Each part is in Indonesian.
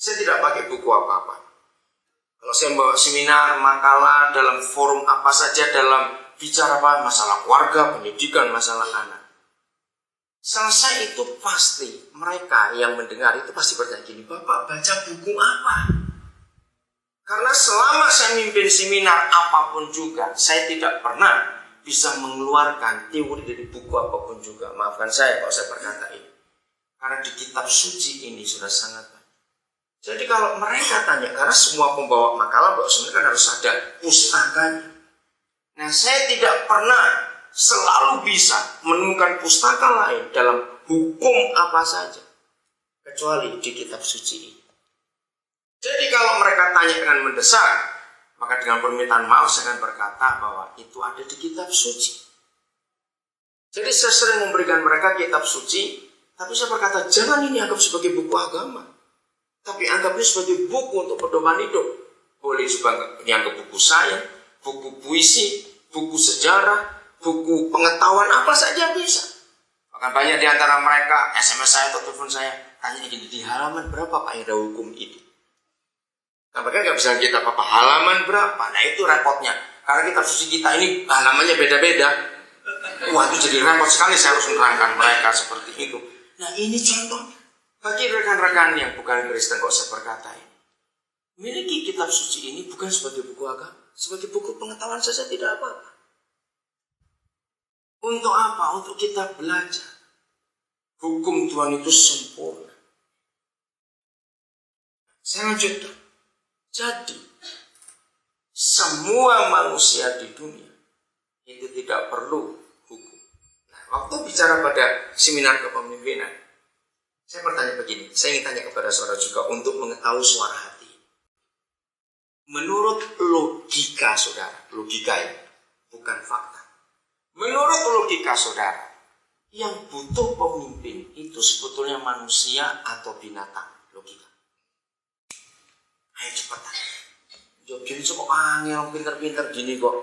Saya tidak pakai buku apa-apa. Kalau saya membawa seminar, makalah, dalam forum apa saja, dalam bicara apa, masalah keluarga, pendidikan, masalah anak. Selesai itu pasti mereka yang mendengar itu pasti bertanya gini, Bapak baca buku apa? Karena selama saya mimpin seminar apapun juga, saya tidak pernah bisa mengeluarkan teori dari buku apapun juga. Maafkan saya kalau saya berkata ini. Karena di kitab suci ini sudah sangat banyak. Jadi kalau mereka tanya, karena semua pembawa makalah bahwa sebenarnya kan harus ada pustakanya. Nah, saya tidak pernah selalu bisa menemukan pustaka lain dalam hukum apa saja kecuali di kitab suci ini. Jadi kalau mereka tanya dengan mendesak, maka dengan permintaan maaf saya akan berkata bahwa itu ada di kitab suci. Jadi saya sering memberikan mereka kitab suci, tapi saya berkata jangan ini anggap sebagai buku agama, tapi anggapnya sebagai buku untuk pedoman hidup. Boleh juga dianggap buku sains, buku puisi, buku sejarah, buku pengetahuan apa saja bisa. Bahkan banyak di antara mereka SMS saya atau telepon saya tanya gini, di halaman berapa Pak ada hukum itu? Nah, mereka nggak bisa kita apa halaman berapa. Nah itu repotnya. Karena kitab suci kita ini halamannya beda-beda. Wah itu jadi repot sekali saya harus menerangkan mereka seperti itu. Nah ini contoh bagi rekan-rekan yang bukan Kristen kok saya berkata ini. Miliki kitab suci ini bukan sebagai buku agama, sebagai buku pengetahuan saja tidak apa-apa. Untuk apa? Untuk kita belajar. Hukum Tuhan itu sempurna. Saya lanjutkan. Jadi, semua manusia di dunia itu tidak perlu hukum. Nah, waktu bicara pada seminar kepemimpinan, saya bertanya begini, saya ingin tanya kepada saudara juga untuk mengetahui suara hati. Menurut logika saudara, logika ini bukan fakta. Menurut logika saudara, yang butuh pemimpin itu sebetulnya manusia atau binatang? Logika. Ayo cepetan. Jawab gini kok angel, pinter-pinter gini kok.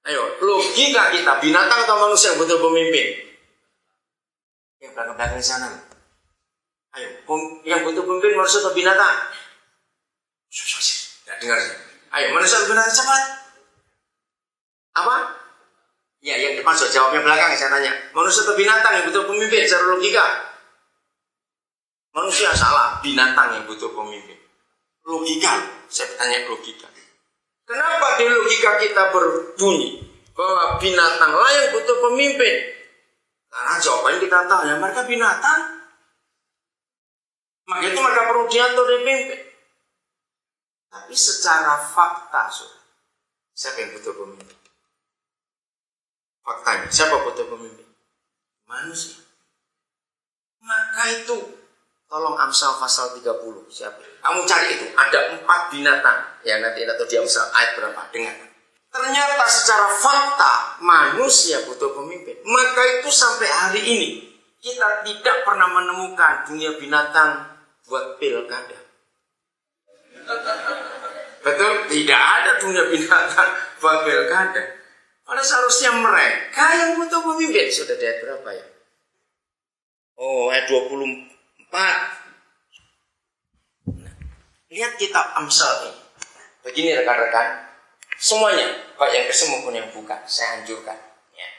Ayo, logika kita, binatang atau manusia yang butuh pemimpin? Yang belakang-belakang sana. Ayo, yang butuh pemimpin manusia atau binatang? Tidak dengar sih. Ayo, manusia atau binatang cepat. Apa? Ya, yang depan sudah jawabnya belakang saya tanya. Manusia atau binatang yang butuh pemimpin secara logika? Manusia salah, binatang yang butuh pemimpin. Logika, saya bertanya logika. Kenapa di logika kita berbunyi bahwa binatanglah yang butuh pemimpin? Karena jawabannya kita tahu ya mereka binatang. Maka itu mereka perlu diatur dipimpin. Tapi secara fakta, siapa yang butuh pemimpin? Faktanya, siapa butuh pemimpin? Manusia. Maka itu tolong Amsal pasal 30. Siapa? Kamu cari itu. Ada 4 binatang. Ya nanti atau di Amsal ayat berapa? Dengar. Ternyata secara fakta manusia butuh pemimpin. Maka itu sampai hari ini kita tidak pernah menemukan dunia binatang buat pilkada. Betul? Tidak ada dunia binatang buat pilkada. Padahal seharusnya mereka yang butuh pemimpin. Sudah di ayat berapa ya? Oh, ayat 24. Nah, lihat kitab Amsal ini. Begini rekan-rekan, semuanya, baik yang Kristen maupun yang bukan, saya anjurkan. Ya.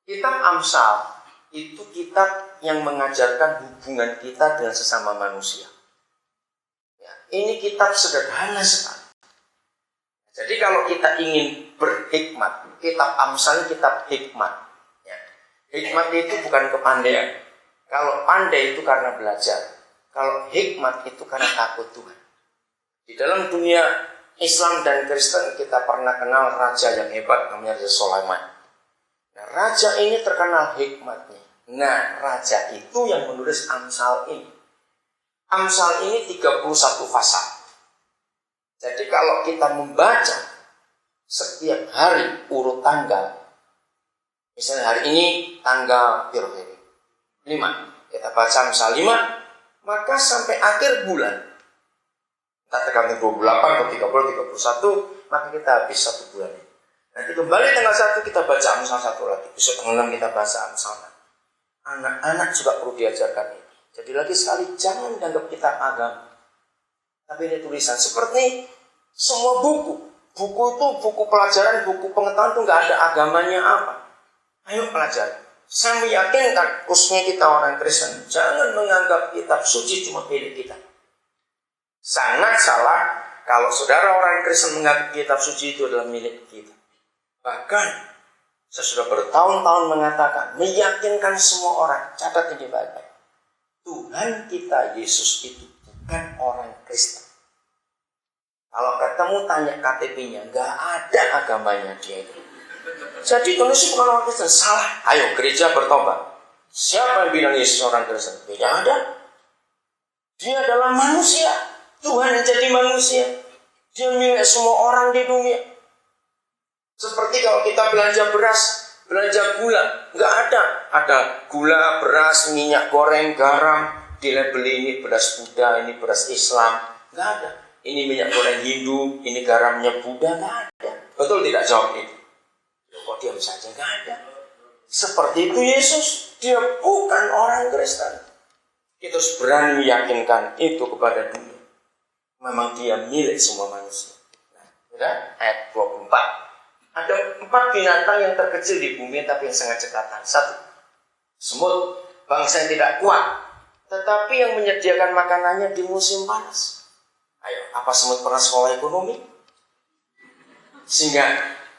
Kitab Amsal itu kitab yang mengajarkan hubungan kita dengan sesama manusia. Ya, ini kitab sederhana sekali. Jadi kalau kita ingin berhikmat, kitab Amsal ini kitab hikmat. Ya. Hikmat itu bukan kepandaian. Kalau pandai itu karena belajar. Kalau hikmat itu karena takut Tuhan. Di dalam dunia Islam dan Kristen kita pernah kenal raja yang hebat namanya Raja Sulaiman. Nah, raja ini terkenal hikmatnya. Nah, raja itu yang menulis Amsal ini. Amsal ini 31 pasal. Jadi kalau kita membaca setiap hari urut tanggal, misalnya hari ini tanggal 5, kita baca Amsal 5, maka sampai akhir bulan, entah tergantung 28 atau 30, 31, maka kita habis 1 bulan. Nanti kembali tanggal 1 kita baca Amsal 1 lagi, besok tanggal 6 kita baca Amsal. Anak-anak juga perlu diajarkan ini. Jadi lagi sekali, jangan dianggap kitab agama. Tapi ini tulisan seperti semua buku. Buku itu buku pelajaran, buku pengetahuan itu nggak ada agamanya apa. Ayo pelajari. Saya meyakinkan, khususnya kita orang Kristen, jangan menganggap kitab suci cuma milik kita. Sangat salah kalau saudara orang Kristen menganggap kitab suci itu adalah milik kita. Bahkan, saya sudah bertahun-tahun mengatakan, meyakinkan semua orang, catat ini baik-baik. Tuhan kita Yesus itu bukan orang Kristen. Kalau ketemu tanya KTP-nya, nggak ada agamanya dia itu. Jadi Yesus bukan orang Kristen, salah. Ayo gereja bertobat. Siapa yang bilang Yesus orang Kristen? Tidak ada. Dia adalah manusia. Tuhan yang jadi manusia. Dia milik semua orang di dunia. Seperti kalau kita belanja beras, belanja gula, nggak ada. Ada gula, beras, minyak goreng, garam. Dilabeli ini beras Buddha, ini beras Islam. Nggak ada. Ini minyak goreng Hindu, ini garamnya Buddha, nggak ada. Betul tidak jawab itu? Kok diam saja? Nggak ada. Seperti itu Yesus. Dia bukan orang Kristen. Kita harus berani meyakinkan itu kepada dunia. Memang dia milik semua manusia. Nah, ayat 24. Ada 4 binatang yang terkecil di bumi tapi yang sangat cekatan. 1. Semut, bangsa yang tidak kuat, tetapi yang menyediakan makanannya di musim panas. Ayo, apa semut pernah sekolah ekonomi? Sehingga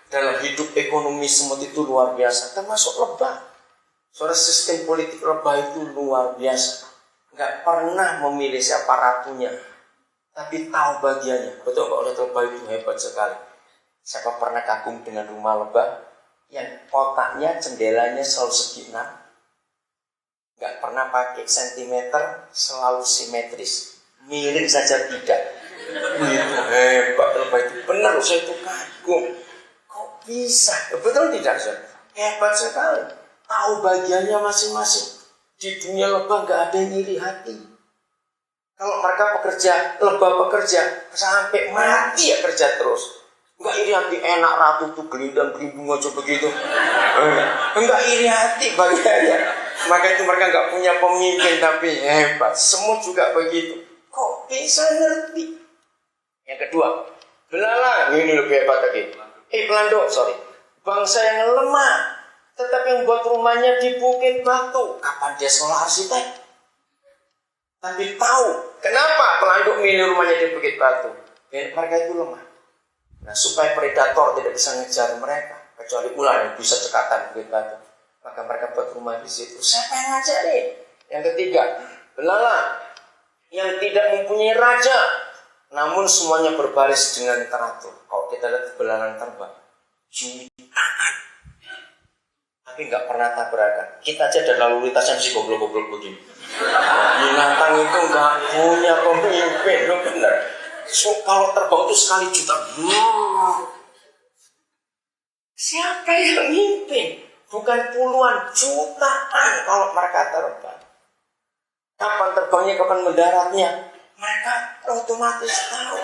dalam hidup ekonomi semut itu luar biasa, termasuk lebah. Soalnya sistem politik lebah itu luar biasa. Nggak pernah memilih siapa ratunya, tapi tahu bagiannya. Betul, kalau lihat lebah itu hebat sekali. Siapa pernah kagum dengan rumah lebah yang kotaknya, jendelanya selalu segi 6? Nggak pernah pakai sentimeter, selalu simetris. Miring saja tidak. Hebat lebah itu, benar, saya itu kagum. Kok bisa? Betul tidak, Sir? Hebat sekali. Tahu bagiannya masing-masing. Di dunia lebah nggak ada yang iri hati. Kalau mereka pekerja, lebah bekerja sampai mati ya kerja terus. Nggak iri hati, enak ratu tuh gelindang gelindung aja begitu. Nggak iri hati bagiannya. Maka itu mereka nggak punya pemimpin tapi hebat. Semua juga begitu. Kok bisa ngerti? Yang kedua, belalang. Ini lebih hebat lagi. Pelando, sorry. Bangsa yang lemah, tetapi yang buat rumahnya di bukit batu. Kapan dia sekolah arsitek? Tapi tahu kenapa pelanduk milih rumahnya di bukit batu. Mereka itu lemah. Nah, supaya predator tidak bisa ngejar mereka, kecuali ular yang bisa cekatan bukit batu, maka mereka buat rumah di situ. Siapa yang ngajarin? Yang ketiga, belalang yang tidak mempunyai raja, namun semuanya berbaris dengan teratur. Kalau kita lihat belalang terbang, jutaan, tapi nggak pernah tabrakan. Kita aja ada lalu lintasnya masih goblok-goblok begini. Binatang itu nggak punya pemimpin, lo bener. So, kalau terbang itu sekali juta. Siapa yang mimpin? Bukan puluhan, jutaan kalau mereka terbang. Kapan terbangnya, kapan mendaratnya, mereka otomatis tahu.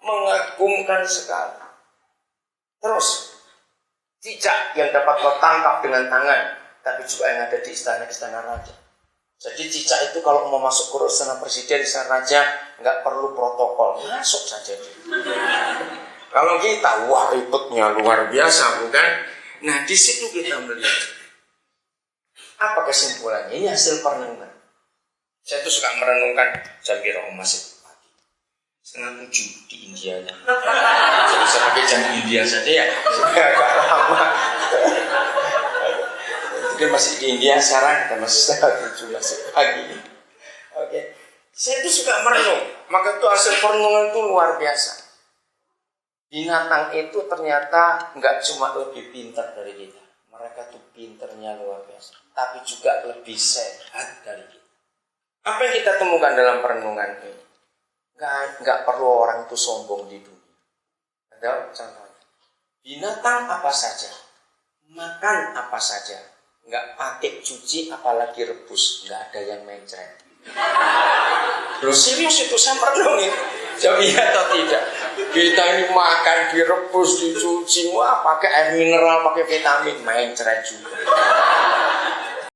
Mengagumkan sekali. Terus, cicak yang dapat kau tangkap dengan tangan, tapi juga yang ada di istana-istana raja. Jadi cicak itu kalau mau masuk ke istana presiden, istana raja, nggak perlu protokol, masuk saja. Kalau kita, wah ribetnya luar biasa, bukan? Nah, di situ kita melihat. Apa kesimpulannya? Ini hasil perenungan. Saya tuh suka merenungkan jam kira masih pagi. 6:30 di India. Jadi saya pakai jam India saja ya, supaya agak lama. Dia masih di India sekarang, kita masih setengah 7 masih pagi. Oke, saya itu suka merenung. Maka itu hasil perenungan itu luar biasa. Binatang itu ternyata nggak cuma lebih pintar dari kita. Mereka tuh pinternya luar biasa, tapi juga lebih sehat dari kita. Apa yang kita temukan dalam perenungan ini? Nggak perlu orang itu sombong di dunia. Ada contohnya. Binatang apa saja, makan apa saja, nggak pakai cuci apalagi rebus, nggak ada yang mencret. Loh serius itu saya merenung itu. Jawab iya atau tidak? Kita ini makan, direbus, dicuci, wah pakai air mineral, pakai vitamin, mencret juga.